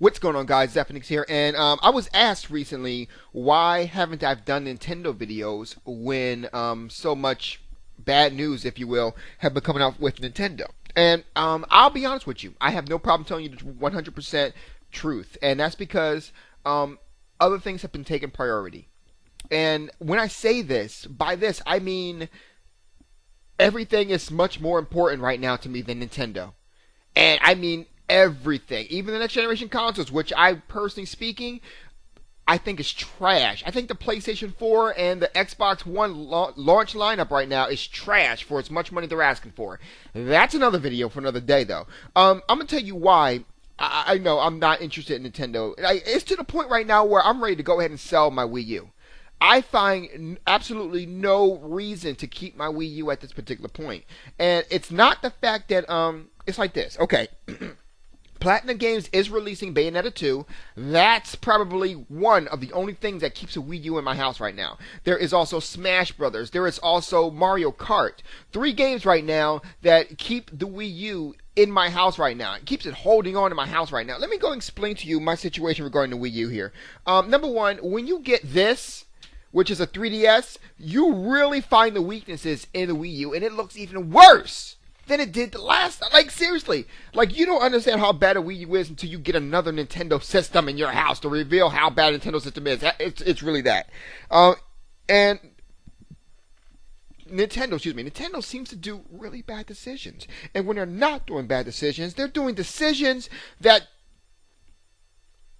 What's going on, guys? Zephyrnix here, and I was asked recently why haven't I done Nintendo videos when so much bad news, if you will, have been coming out with Nintendo. And I'll be honest with you, I have no problem telling you the 100% truth, and that's because other things have been taking priority. And when I say this, by this I mean everything is much more important right now to me than Nintendo. And I mean everything, even the next generation consoles, which I personally speaking, I think is trash. I think the PlayStation 4 and the Xbox One launch lineup right now is trash for as much money they're asking for. That's another video for another day, though. I'm gonna tell you why. I know I'm not interested in Nintendo. It's to the point right now where I'm ready to go ahead and sell my Wii U. I find absolutely no reason to keep my Wii U at this particular point. And it's not the fact that, it's like this. Okay. Platinum Games is releasing Bayonetta 2. That's probably one of the only things that keeps a Wii U in my house right now. There is also Smash Brothers. There is also Mario Kart. 3 games right now that keep the Wii U in my house right now. It keeps it holding on in my house right now. Let me go and explain to you my situation regarding the Wii U here. Number one, when you get this, which is a 3DS, you really find the weaknesses in the Wii U, and it looks even worse than it did the last. Like, seriously, like, you don't understand how bad a Wii U is until you get another Nintendo system in your house to reveal how bad a Nintendo system is. It's really that. And Nintendo seems to do really bad decisions. And when they're not doing bad decisions, they're doing decisions that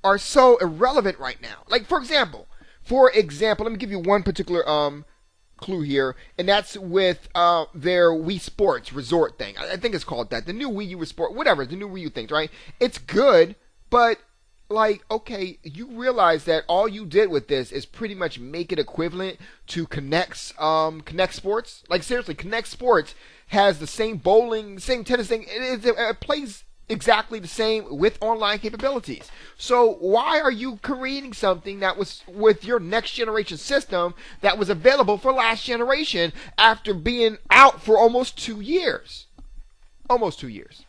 are so irrelevant right now. Like, for example, let me give you one particular clue here, and that's with their Wii Sports Resort thing. I think it's called that. The new Wii U Resort, whatever, the new Wii U things, right? It's good, but like, okay, you realize that all you did with this is pretty much make it equivalent to Connect Sports. Like, seriously, Connect Sports has the same bowling, same tennis thing. It plays exactly the same with online capabilities. So why are you creating something that was with your next generation system that was available for last generation after being out for almost 2 years? Almost 2 years.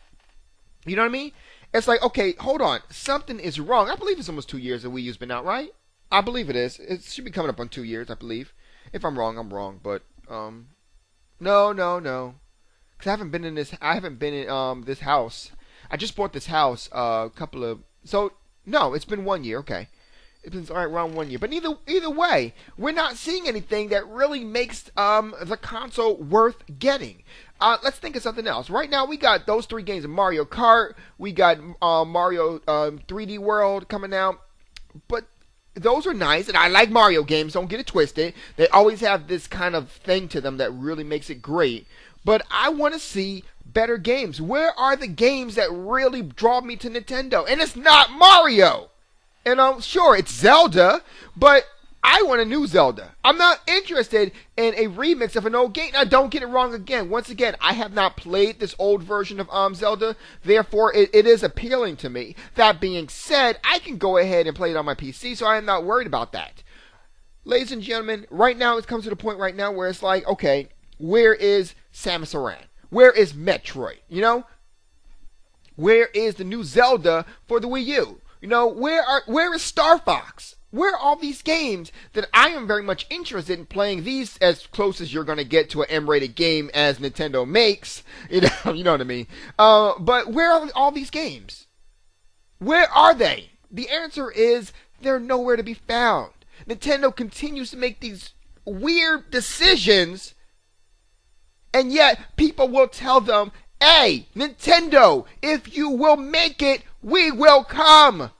You know what I mean? It's like, okay, hold on. Something is wrong. I believe it's almost 2 years that Wii U's been out, right? I believe it is. It should be coming up on 2 years, I believe. If I'm wrong, I'm wrong. But, no. Because I haven't been in this house. I just bought this house it's been 1 year, okay. It's been around 1 year. But either way, we're not seeing anything that really makes the console worth getting. Let's think of something else. Right now, we got those 3 games: Mario Kart, we got Mario 3D World coming out. But those are nice, and I like Mario games, don't get it twisted. They always have this kind of thing to them that really makes it great. But I want to see better games. Where are the games that really draw me to Nintendo? And it's not Mario. And sure, it's Zelda, but I want a new Zelda. I'm not interested in a remix of an old game. Now, don't get it wrong again. Once again, I have not played this old version of Zelda. Therefore, it is appealing to me. That being said, I can go ahead and play it on my PC, so I am not worried about that. Ladies and gentlemen, right now, it comes to the point right now where it's like, okay, where is Samus Aran? Where is Metroid? You know? Where is the new Zelda for the Wii U? You know, where is Star Fox? Where are all these games that I am very much interested in playing? These as close as you're going to get to an M-rated game as Nintendo makes. You know what I mean? But where are all these games? Where are they? The answer is they're nowhere to be found. Nintendo continues to make these weird decisions, and yet people will tell them, hey, Nintendo, if you will make it, we will come.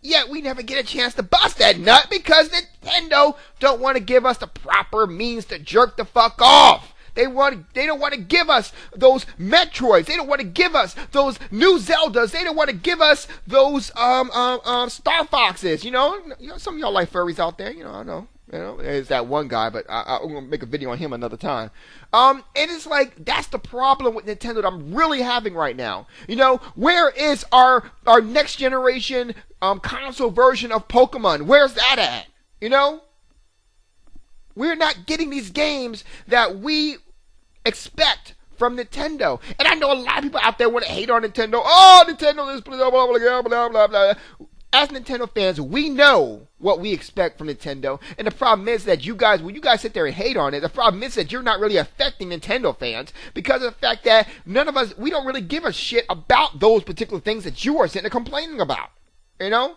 Yet we never get a chance to bust that nut because Nintendo don't want to give us the proper means to jerk the fuck off. They don't want to give us those Metroids. They don't want to give us those new Zeldas. They don't want to give us those Star Foxes. You know, some of y'all like furries out there. You know, I know. You know, there's that one guy, but I'm going to make a video on him another time. And it's like, that's the problem with Nintendo that I'm really having right now. You know, where is our next generation console version of Pokemon? Where's that at? You know? We're not getting these games that we expect from Nintendo. And I know a lot of people out there want to hate on Nintendo. Oh, Nintendo is blah, blah, blah, blah, blah, blah. As Nintendo fans, we know what we expect from Nintendo. And the problem is that you guys, when you guys sit there and hate on it, the problem is that you're not really affecting Nintendo fans because of the fact that none of us, we don't really give a shit about those particular things that you are sitting there complaining about. You know?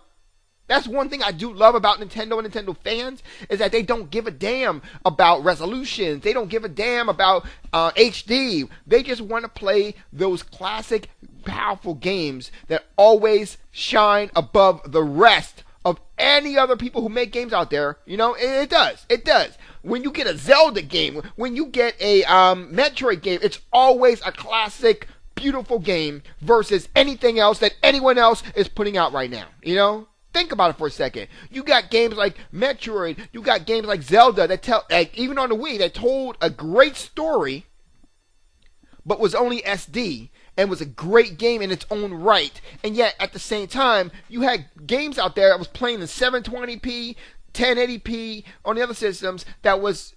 That's one thing I do love about Nintendo and Nintendo fans is that they don't give a damn about resolutions. They don't give a damn about HD. They just want to play those classic, powerful games that always shine above the rest of any other people who make games out there. You know, it does. It does. When you get a Zelda game, when you get a Metroid game, it's always a classic, beautiful game versus anything else that anyone else is putting out right now. You know? Think about it for a second. You got games like Metroid, you got games like Zelda that tell, like, even on the Wii, that told a great story, but was only SD, and was a great game in its own right. And yet, at the same time, you had games out there that was playing in 720p, 1080p on the other systems that was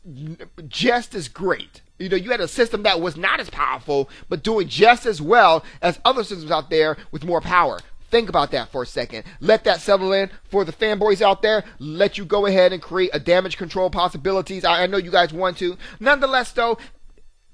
just as great. You know, you had a system that was not as powerful, but doing just as well as other systems out there with more power. Think about that for a second. Let that settle in for the fanboys out there. Let you go ahead and create a damage control possibilities. I know you guys want to. Nonetheless, though,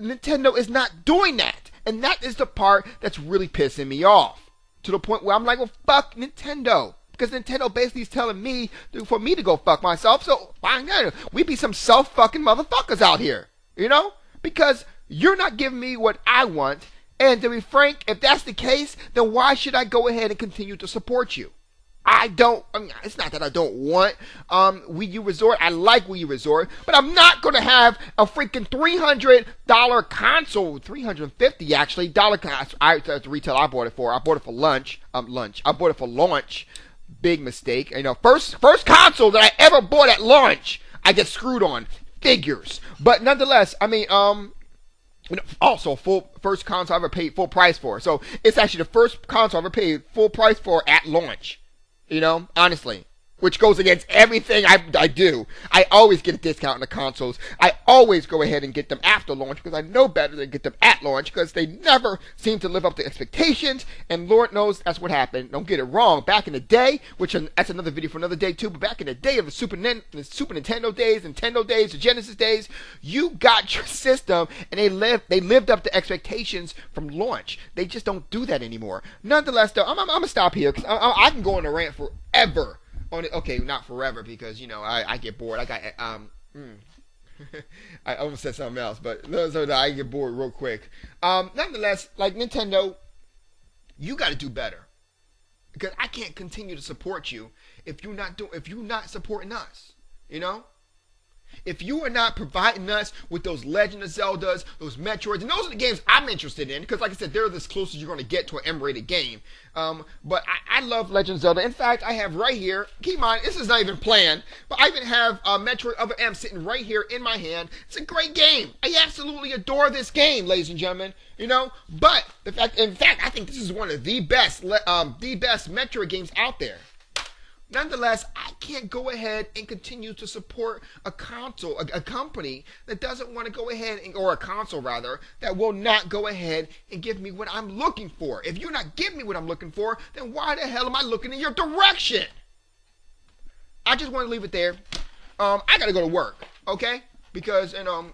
Nintendo is not doing that. And that is the part that's really pissing me off. To the point where I'm like, well, fuck Nintendo. Because Nintendo basically is telling me for me to go fuck myself. So, fine, we be some self-fucking motherfuckers out here. You know? Because you're not giving me what I want. And to be frank, if that's the case, then why should I go ahead and continue to support you? It's not that I don't want Wii U Resort. I like Wii U Resort, but I'm not going to have a freaking $300 console, $350 actually, console. At the retail I bought it for. I bought it for lunch. I bought it for launch. Big mistake. You know, first console that I ever bought at launch, I get screwed on. Figures. But nonetheless, I mean, also, first console I ever paid full price for. So, it's actually the first console I ever paid full price for at launch. You know, honestly. Which goes against everything I do. I always get a discount on the consoles. I always go ahead and get them after launch because I know better than get them at launch because they never seem to live up to expectations. And Lord knows that's what happened. Don't get it wrong. Back in the day, which that's another video for another day too, but back in the day of the Super Nintendo days, the Genesis days, you got your system and they lived up to expectations from launch. They just don't do that anymore. Nonetheless, though, I'm going to stop here because I can go on a rant forever. Okay, not forever because, you know, I get bored. I got, I almost said something else, but so I get bored real quick. Nonetheless, like Nintendo, you got to do better because I can't continue to support you if you're not supporting us, you know? If you are not providing us with those Legend of Zeldas, those Metroids, and those are the games I'm interested in, because like I said, they're as close as you're going to get to an M-rated game. But I love Legend of Zelda. In fact, I have right here, keep in mind, this is not even planned, but I even have Metroid Other M sitting right here in my hand. It's a great game. I absolutely adore this game, ladies and gentlemen. You know, but in fact, I think this is one of the best Metroid games out there. Nonetheless, I can't go ahead and continue to support a company that doesn't want to go ahead or a console rather, that will not go ahead and give me what I'm looking for. If you're not giving me what I'm looking for, then why the hell am I looking in your direction? I just want to leave it there. I gotta go to work, okay? Because, I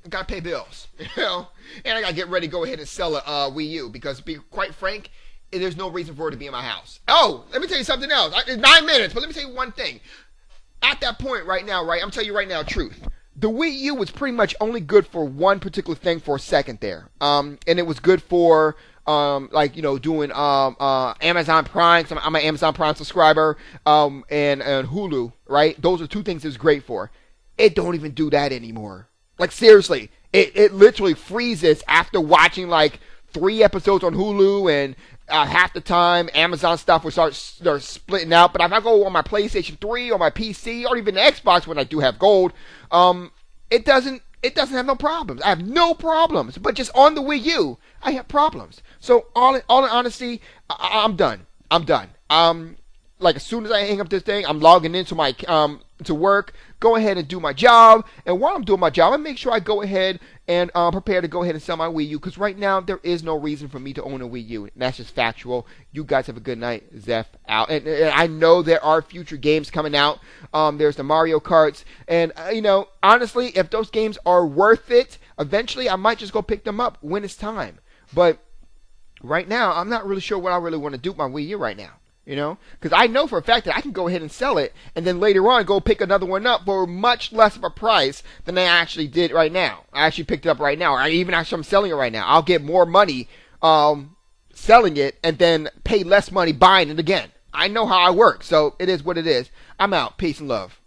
gotta pay bills, you know? And I gotta get ready to go ahead and sell a Wii U, because to be quite frank, there's no reason for it to be in my house. Oh, let me tell you something else. It's 9 minutes, but let me tell you one thing. At that point right now, right, I'm telling you right now, truth. The Wii U was pretty much only good for one particular thing for a second there. And it was good for, doing Amazon Prime. I'm an Amazon Prime subscriber. And Hulu, right? Those are two things it was great for. It don't even do that anymore. Like, seriously. It literally freezes after watching, 3 episodes on Hulu, and half the time Amazon stuff will start splitting out. But if I go on my PlayStation 3 or my PC or even the Xbox when I do have gold, it doesn't have no problems. I have no problems. But just on the Wii U, I have problems. So all in honesty, I'm done. like as soon as I hang up this thing, I'm logging into my to work, go ahead and do my job. And while I'm doing my job, I make sure I go ahead and prepare to go ahead and sell my Wii U, because right now there is no reason for me to own a Wii U. That's just factual. You guys have a good night. Zeph out. And I know there are future games coming out. There's the Mario Karts, and honestly, if those games are worth it, eventually I might just go pick them up when it's time. But right now, I'm not really sure what I really want to do with my Wii U right now. Because I know for a fact that I can go ahead and sell it, and then later on go pick another one up for much less of a price than I actually did right now. I actually picked it up right now, or even actually I'm selling it right now. I'll get more money selling it, and then pay less money buying it again. I know how I work, so it is what it is. I'm out. Peace and love.